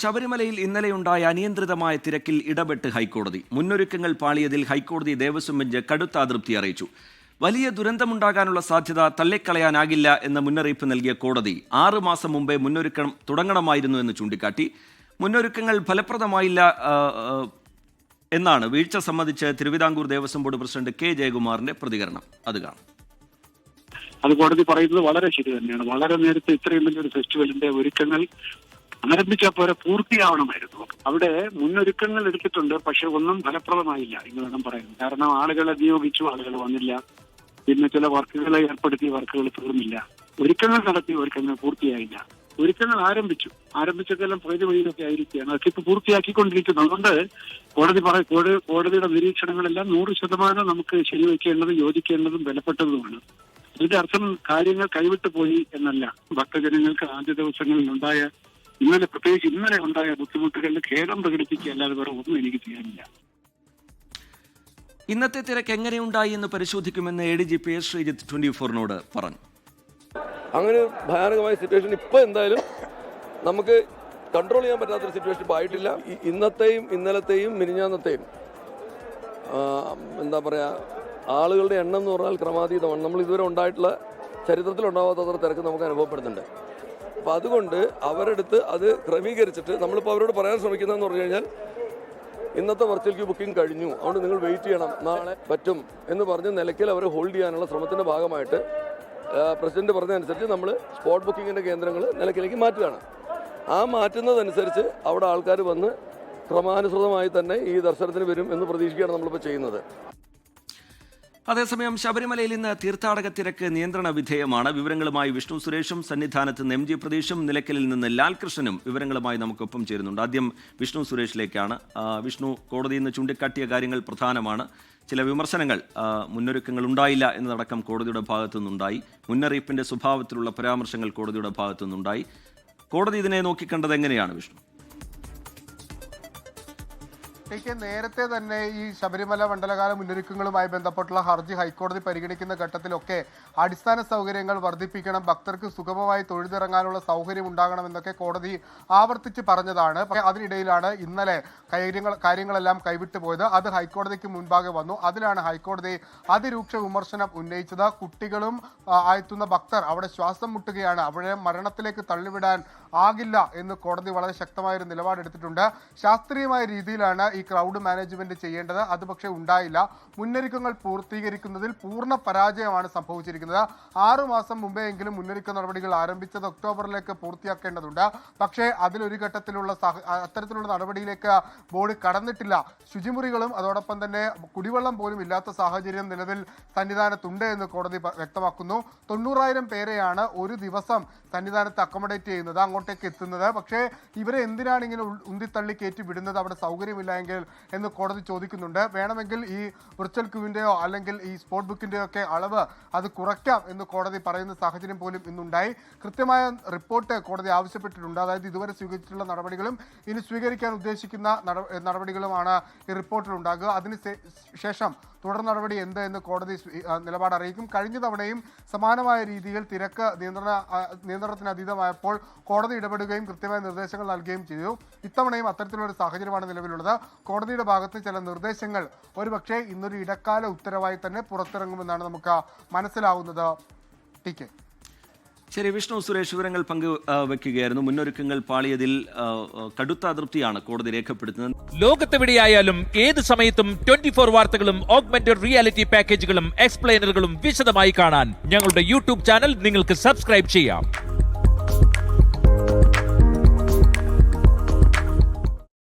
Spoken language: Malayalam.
ശബരിമലയിൽ ഇന്നലെയുണ്ടായ അനിയന്ത്രിതമായ തിരക്കിൽ ഇടപെട്ട് ഹൈക്കോടതി. മുന്നൊരുക്കങ്ങൾ പാളിയതിൽ ഹൈക്കോടതി ദേവസ്വം ബെഞ്ച് കടുത്ത അതൃപ്തി അറിയിച്ചു. വലിയ ദുരന്തമുണ്ടാകാനുള്ള സാധ്യത തള്ളിക്കളയാനാകില്ല എന്ന മുന്നറിയിപ്പ് നൽകിയ കോടതി 6 മാസം മുമ്പേ മുന്നൊരുക്കം തുടങ്ങണമായിരുന്നു എന്ന് ചൂണ്ടിക്കാട്ടി. മുന്നൊരുക്കങ്ങൾ ഫലപ്രദമായില്ല എന്നാണ് വീഴ്ച സംബന്ധിച്ച് Thiruvithamkoor Devaswom board president K ജയകുമാറിന്റെ പ്രതികരണം. അത് കാണാം. അത് കോടതി പറയുന്നത് വളരെ ശരി തന്നെയാണ്. വളരെ നേരത്തെ ഇത്രയും വലിയൊരു ഫെസ്റ്റിവലിന്റെ ഒരുക്കങ്ങൾ ആരംഭിച്ചാൽ പോലെ പൂർത്തിയാവണമായിരുന്നു. അവിടെ മുന്നൊരുക്കങ്ങൾ എടുത്തിട്ടുണ്ട്, പക്ഷെ ഒന്നും ഫലപ്രദമായില്ല എന്ന് വേണം പറയാൻ. കാരണം ആളുകളെ നിയോഗിച്ചു, ആളുകൾ വന്നില്ല. പിന്നെ ചില വർക്കുകളെ ഏർപ്പെടുത്തിയ വർക്കുകൾ തീർന്നില്ല. ഒരുക്കങ്ങൾ നടത്തിയ ഒരുക്കങ്ങൾ പൂർത്തിയായില്ല. ഒരുക്കങ്ങൾ ആരംഭിച്ചതെല്ലാം പകുതി വഴിയിലൊക്കെ ആയിരിക്കുകയാണ്. അതൊക്കെ ഇപ്പൊ പൂർത്തിയാക്കിക്കൊണ്ടിരിക്കുന്നു. അതുകൊണ്ട് കോടതിയുടെ നിരീക്ഷണങ്ങളെല്ലാം 100% നമുക്ക് ശരിവയ്ക്കേണ്ടതും യോജിക്കേണ്ടതും ബലപ്പെട്ടതുമാണ്. ഇതിന്റെ അർത്ഥം കാര്യങ്ങൾ കൈവിട്ടു പോയി എന്നല്ല. ഭക്തജനങ്ങൾക്ക് ആദ്യ ദിവസങ്ങളിൽ പ്രത്യേകിച്ച് ഇന്നലെ ഉണ്ടായ ബുദ്ധിമുട്ടുകളിൽ ഖേദം പ്രകടിപ്പിക്കുക അല്ലാതെ വേറെ ഒന്നും എനിക്ക് ചെയ്യാനില്ല. ഇന്നത്തെ തിരക്ക് എങ്ങനെയുണ്ടായി എന്ന് പരിശോധിക്കുമെന്ന് ADGP ശ്രീജിത്ത് 24-നോട് പറഞ്ഞു. അങ്ങനെ ഭയാനകമായ സിറ്റുവേഷൻ ഇപ്പോൾ എന്തായാലും നമുക്ക് കൺട്രോൾ ചെയ്യാൻ പറ്റാത്തൊരു സിറ്റുവേഷൻ ഇപ്പോൾ ആയിട്ടില്ല. ഇന്നത്തെയും ഇന്നലത്തെയും മിനിഞ്ഞാന്നത്തെയും എന്താ പറയുക, ആളുകളുടെ എണ്ണം എന്ന് പറഞ്ഞാൽ ക്രമാതീതമാണ്. നമ്മൾ ഇതുവരെ ഉണ്ടായിട്ടുള്ള ചരിത്രത്തിൽ ഉണ്ടാവാത്തത്ര തിരക്ക് നമുക്ക് അനുഭവപ്പെടുന്നുണ്ട്. അപ്പോൾ അതുകൊണ്ട് അവരെടുത്ത് അത് ക്രമീകരിച്ചിട്ട് നമ്മളിപ്പോൾ അവരോട് പറയാൻ ശ്രമിക്കുന്നതെന്ന് പറഞ്ഞു കഴിഞ്ഞാൽ, ഇന്നത്തെ വെർച്വൽ ക്യൂ ബുക്കിംഗ് കഴിഞ്ഞു, അതുകൊണ്ട് നിങ്ങൾ വെയിറ്റ് ചെയ്യണം, നാളെ പറ്റും എന്ന് പറഞ്ഞ് നിലയ്ക്കൽ അവരെ ഹോൾഡ് ചെയ്യാനുള്ള ശ്രമത്തിൻ്റെ ഭാഗമായിട്ട് പ്രസിഡന്റ് പറഞ്ഞതനുസരിച്ച് നമ്മൾ സ്പോട്ട് ബുക്കിങ്ങിൻ്റെ കേന്ദ്രങ്ങൾ നിലയ്ക്കലേക്ക് മാറ്റുകയാണ്. ആ മാറ്റുന്നതനുസരിച്ച് അവിടെ ആൾക്കാർ വന്ന് ക്രമാനുസൃതമായി തന്നെ ഈ ദർശനത്തിന് വരും എന്ന് പ്രതീക്ഷിക്കുകയാണ് നമ്മളിപ്പോൾ ചെയ്യുന്നത്. അതേസമയം ശബരിമലയിൽ ഇന്ന് തീർത്ഥാടക തിരക്ക് നിയന്ത്രണ വിധേയമാണ്. വിവരങ്ങളുമായി വിഷ്ണു സുരേഷും സന്നിധാനത്ത് നിന്ന് MG പ്രതീഷും നിലയ്ക്കലിൽ നിന്ന് ലാൽകൃഷ്ണനും വിവരങ്ങളുമായി നമുക്കൊപ്പം ചേരുന്നുണ്ട്. ആദ്യം വിഷ്ണു സുരേഷിലേക്കാണ്. വിഷ്ണു, കോടതി ഇന്ന് ചൂണ്ടിക്കാട്ടിയ കാര്യങ്ങൾ പ്രധാനമാണ്. ചില വിമർശനങ്ങൾ, മുന്നൊരുക്കങ്ങൾ ഉണ്ടായില്ല എന്നതടക്കം കോടതിയുടെ ഭാഗത്തുനിന്നുണ്ടായി. മുന്നറിയിപ്പിന്റെ സ്വഭാവത്തിലുള്ള പരാമർശങ്ങൾ കോടതിയുടെ ഭാഗത്തുനിന്നുണ്ടായി. കോടതി ഇതിനെ നോക്കിക്കണ്ടത് എങ്ങനെയാണ് വിഷ്ണു? നേരത്തെ തന്നെ ഈ ശബരിമല മണ്ഡലകാല മുന്നൊരുക്കങ്ങളുമായി ബന്ധപ്പെട്ടുള്ള ഹർജി ഹൈക്കോടതി പരിഗണിക്കുന്ന ഘട്ടത്തിലൊക്കെ അടിസ്ഥാന സൗകര്യങ്ങൾ വർദ്ധിപ്പിക്കണം, ഭക്തർക്ക് സുഗമമായി തൊഴുതിറങ്ങാനുള്ള സൗകര്യം ഉണ്ടാകണമെന്നൊക്കെ കോടതി ആവർത്തിച്ച് പറഞ്ഞതാണ്. പക്ഷേ അതിനിടയിലാണ് ഇന്നലെ കാര്യങ്ങളെല്ലാം കൈവിട്ടു പോയത്. അത് ഹൈക്കോടതിക്ക് മുൻപാകെ വന്നു. അതിലാണ് ഹൈക്കോടതി അതിരൂക്ഷ വിമർശനം ഉന്നയിച്ചത്. കുട്ടികളും ആയെത്തുന്ന ഭക്തർ അവിടെ ശ്വാസം മുട്ടുകയാണ്, അവരെ മരണത്തിലേക്ക് തള്ളിവിടാൻ ആകില്ല എന്ന് കോടതി വളരെ ശക്തമായൊരു നിലപാടെടുത്തിട്ടുണ്ട്. ശാസ്ത്രീയമായ രീതിയിലാണ് ഈ ക്രൗഡ് മാനേജ്മെന്റ് ചെയ്യേണ്ടത്. അത് പക്ഷേ ഉണ്ടായില്ല. മുന്നൊരുക്കങ്ങൾ പൂർത്തീകരിക്കുന്നതിൽ പൂർണ്ണ പരാജയമാണ് സംഭവിച്ചിരിക്കുന്നത്. 6 മാസം മുമ്പേ എങ്കിലും മുന്നൊരുക്ക നടപടികൾ ആരംഭിച്ചത് ഒക്ടോബറിലേക്ക് പൂർത്തിയാക്കേണ്ടതുണ്ട്. പക്ഷേ അതിലൊരു ഘട്ടത്തിലുള്ള അത്തരത്തിലുള്ള നടപടിയിലേക്ക് ബോർഡ് കടന്നിട്ടില്ല. ശുചിമുറികളും അതോടൊപ്പം തന്നെ കുടിവെള്ളം പോലും ഇല്ലാത്ത സാഹചര്യം നിലവിൽ സന്നിധാനത്തുണ്ട് എന്ന് കോടതി വ്യക്തമാക്കുന്നു. 90,000 പേരെയാണ് ഒരു ദിവസം സന്നിധാനത്ത് അക്കോമഡേറ്റ് ചെയ്യുന്നത്, അങ്ങോട്ടേക്ക് എത്തുന്നത്. പക്ഷേ ഇവരെ എന്തിനാണ് ഇങ്ങനെ ഉന്തിത്തള്ളി കയറ്റി വിടുന്നത്, അവിടെ സൗകര്യമില്ല എന്ന് കോടതി ചോദിക്കുന്നുണ്ട്. വേണമെങ്കിൽ ഈ വിർച്വൽ ക്യൂവിന്റെയോ അല്ലെങ്കിൽ ഈ സ്പോട്ട് ബുക്കിന്റെയോ ഒക്കെ അളവ് അത് കുറയ്ക്കാം എന്ന് കോടതി പറയുന്ന സാഹചര്യം പോലും ഇന്നുണ്ടായി. കൃത്യമായ റിപ്പോർട്ട് കോടതി ആവശ്യപ്പെട്ടിട്ടുണ്ട്. അതായത് ഇതുവരെ സ്വീകരിച്ചിട്ടുള്ള നടപടികളും ഇനി സ്വീകരിക്കാൻ ഉദ്ദേശിക്കുന്ന നടപടികളുമാണ് ഈ റിപ്പോർട്ടിൽ ഉണ്ടാകുക. അതിന് ശേഷം തുടർ നടപടി എന്ത് എന്ന് കോടതി നിലപാട് അറിയിക്കും. കഴിഞ്ഞ തവണയും സമാനമായ രീതിയിൽ തിരക്ക് നിയന്ത്രണത്തിന് അതീതമായപ്പോൾ കോടതി ഇടപെടുകയും കൃത്യമായ നിർദ്ദേശങ്ങൾ നൽകുകയും ചെയ്തു. ഇത്തവണയും അത്തരത്തിലുള്ള ഒരു സാഹചര്യമാണ് നിലവിലുള്ളത്. കോടതിയുടെ ഭാഗത്ത് ചില നിർദ്ദേശങ്ങൾ ഒരുപക്ഷെ ഇന്നൊരു ഇടക്കാല ഉത്തരവായി തന്നെ പുറത്തിറങ്ങുമെന്നാണ് നമുക്ക് മനസ്സിലാവുന്നത്. TK. ശരി, വിഷ്ണു സുരേഷ് വിവരങ്ങൾ പങ്കുവെക്കുകയായിരുന്നു. മുന്നൊരുക്കങ്ങൾ പാളിയതിൽ കടുത്ത അതൃപ്തിയാണ് കോടതി രേഖപ്പെടുത്തുന്നത്. ലോകത്തെവിടെയായാലും ഏത് സമയത്തും 24 വാർത്തകളും ഓഗ്മെന്റഡ് റിയാലിറ്റി പാക്കേജുകളും എക്സ്പ്ലെയിനറുകളും വിശദമായി കാണാൻ ഞങ്ങളുടെ YouTube ചാനൽ നിങ്ങൾക്ക് സബ്സ്ക്രൈബ് ചെയ്യാം.